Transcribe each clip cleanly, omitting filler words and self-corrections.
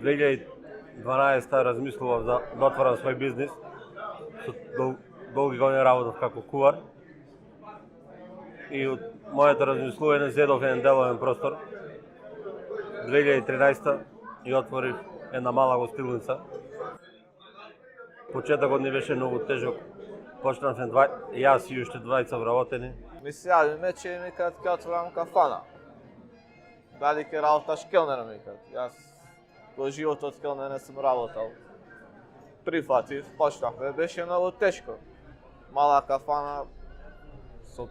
2012 размислував да отворам свој бизнис. Со долги години работав како кувар. И од моето размислување зедов еден деловен простор. 2013 и отворив една мала гостилница. Почетокот ни беше многу тежок. Почнавме јас и уште двајца вработени. Ми се јави мече и ми кажат ќе отворам кафана. Дали ќе работаш келнер, ми кажат. Јас во животот келнер не сум работал. Прифатив, почнавме, беше многу тешко. Мала кафана со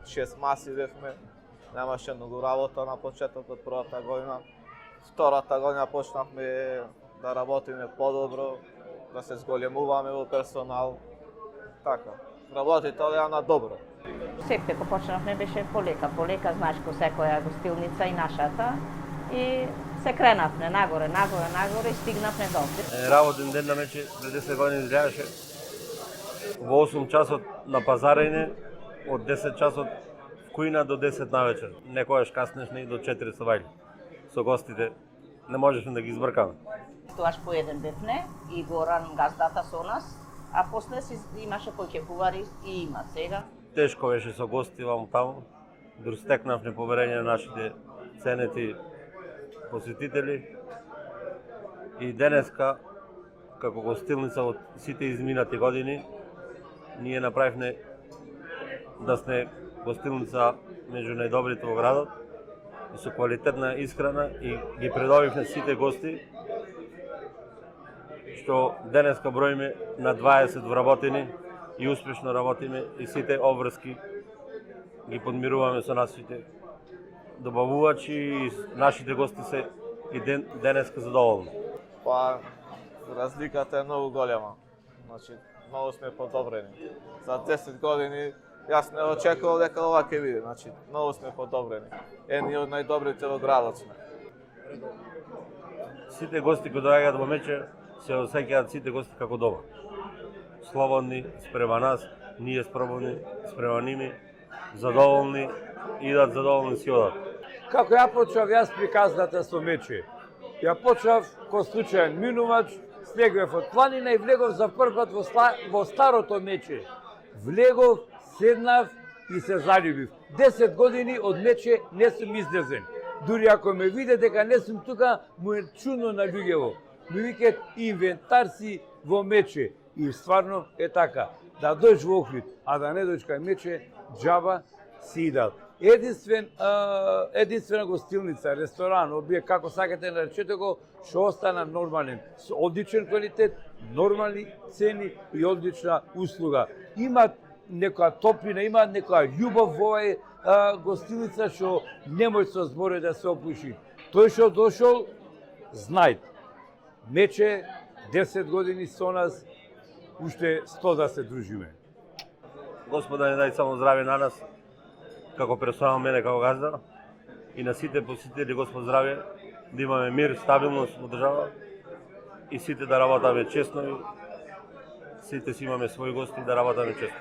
5-6 маси бевме. Немаше многу работа на почетокот првата година. Втората година почнавме да работиме подобро, да се зголемуваме во персонал. Така, работи тоа на добро. Септе кога почнавме беше полека, знаеш, ко секоја гостилница и нашата. И се кренавме нагоре и стигнавме до овде. Работен ден на мече пред 10 години изгледаше во 8 часот на пазарење, од 10 часот в кујна до 10 навечер. Некојаш каснешне и до 4 со со гостите. Не можешме да ги избркаме. Тоаш по еден бевне и Горан газдата со нас, а после имаше кој ќе кувари и има сега. Тешко беше со гости ваму таму. Дур стекнавме поверење на нашите ценети посетители. И денеска, како гостилница од сите изминати години, ние направивме да сме гостилница меѓу најдобрите во градот, и со квалитетна исхрана и ги предобивме сите гости, што денеска броиме на 20 вработени и успешно работиме и сите обврски ги подмируваме со нашите добавувачи и нашите гости се и денеска задоволни. Па, разликата е многу голема. Значи, многу сме подобрени. За 10 години јас не очекував дека ова ќе биде. Значи, многу сме подобрени. Едни од најдобрите во градот сме. Сите гости кои доаѓаат во Мече се осеќаат сите гости како дома. Слободни спрема нас, ние спрема ними, задоволни, идат задоволни си одат. Како ја почнав јас приказната со Мече? Ја почнав ко случаен минувач, слегов од планина и влегов за прв пат во старото Мече. Влегов, седнав и се заљубив. 10 години од Мече не сум излезен. Дури ако ме виде дека не сум тука, му е чудно на луѓево. Ми викаат инвентар си во Мече. И стварно е така. Да дојш во Охрид, а да не дојш кај Мече, џаба си идал. Единствена гостилница, ресторан, обие како сакате наречете го, што остана нормален, со одличен квалитет, нормални цени и одлична услуга. Имаат некоја топлина, имаат некоја љубов во овај гостилница што не може со зборови да се опиши. Тој што дошол, знајте. Мече 10 години со нас, уште 100 да се дружиме. Господа, не дај само здраве на нас, како персонал, мене како газда, и на сите посетители, Господ здраве, да имаме мир, стабилност во држава и сите да работаме честно и сите си имаме своји гости да работаме честно.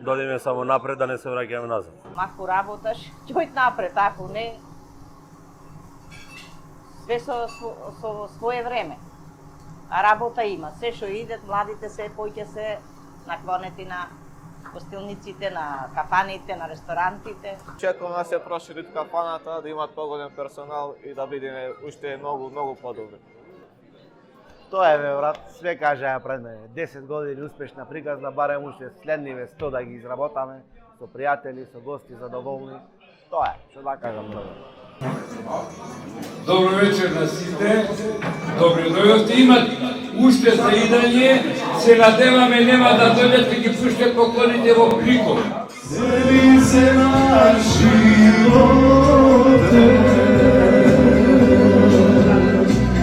Додиме само напред, да не се враќаме назад. Ако работаш, ќој напред, ако не, све со своје време. А работа има. Се што идат, младите се поќе се наклонети на гостилниците, на кафаните, на ресторантите. Чекам да се прошири кафаната, да имат поголем персонал и да бидеме уште многу подобри. Тоа е, бе, брат, све кажаа пред мене. 10 години успешна приказна, барем уште следниве 100 да ги изработаме, со пријатели, со гости, задоволни. Тоа е, што да кажам друго. Добро вечер на сите. Добри дојдовте. Имат уште за идање. Се надеваме нема да дојдат да ги пуштат поклоните во Приков. Сели се на животе,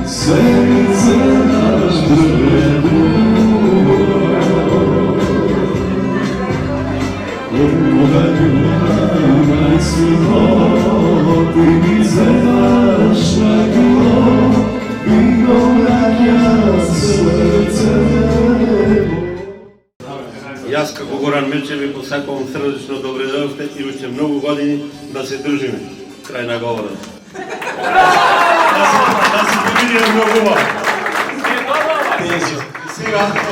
сели се наш дрвебуар, кога љубавај синоти ми земаш на гроб и го враќа срце. Јас како Горан Мече ви посакувам срдечно добре дојдовте и уште многу години да се држиме крај на говорот. Да се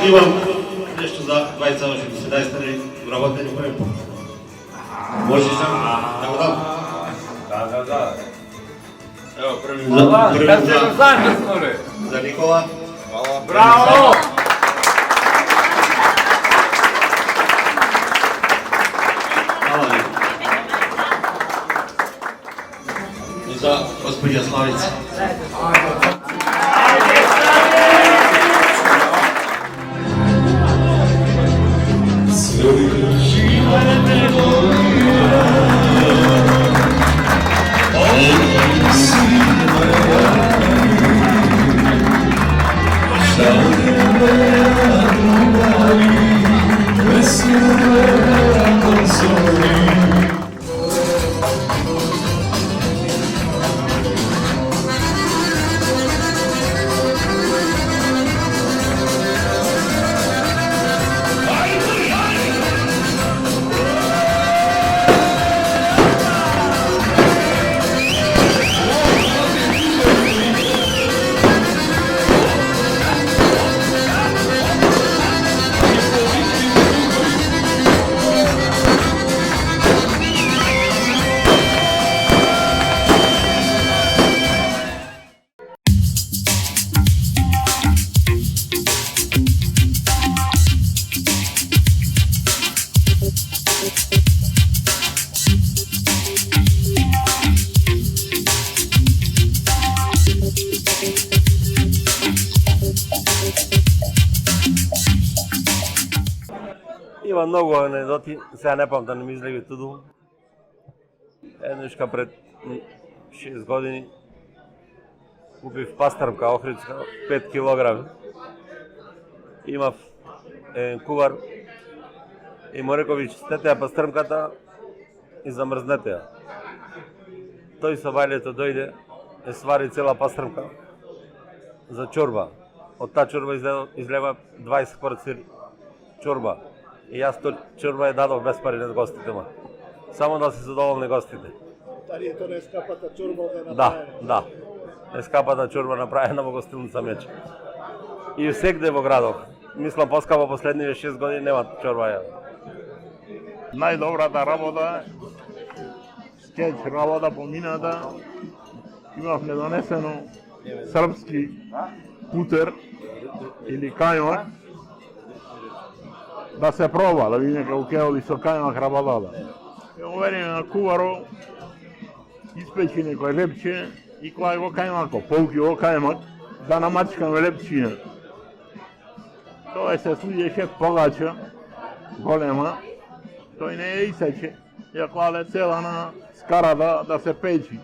имам нещо за 2,60 работење кој може само да го дам. Да. Ево, први Да се го знаеш, море. за Никола. Браво! Hvala ви. И за господја Славица. Има многу анекдоти, сега не памтам да не ми излеги туду. Еднашка пред 6 години купив пастрмка охридска, 5 килограми. Имав еден кувар и му реков, чистете ја пастрмката и замрзнете ја. Тој со вајлето дојде, е свари цела пастрмка за чорба. Од таа чорба излева 20 порци чорба. И јас тој чорба ја дадов без пари на гостите ма. Само да се задоволни гостите. Дали е тоа ескапата чорба да Да, да. Ескапата чорба направена во гостилница Мече. И секде во градов. Мислам поскапо последниве 6 години нема чорба ја. Најдобрата работа, скеч работа помината, имав недонесено српски путер или кајмак, да се проба, да видиме како ќе оди со кајмак работата. Ја увериме на куваро, испечи некој лепче и клај го кајмако, полки го кајмак, да намачкаме лепчина. Тоа се слуѓеше погача, голема, тој не ја исече, ја кладе цела на скарата да се печи.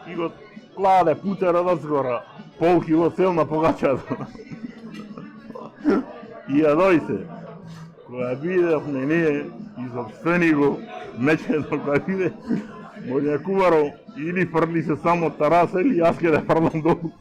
И го кладе путерот одзгора, полки во цел на погачата. И ја дојде. Кога видевме ние, изобстени го, мечето кога виде, може куваро или фрли се само од тараса или јас ќе да фрлам долу.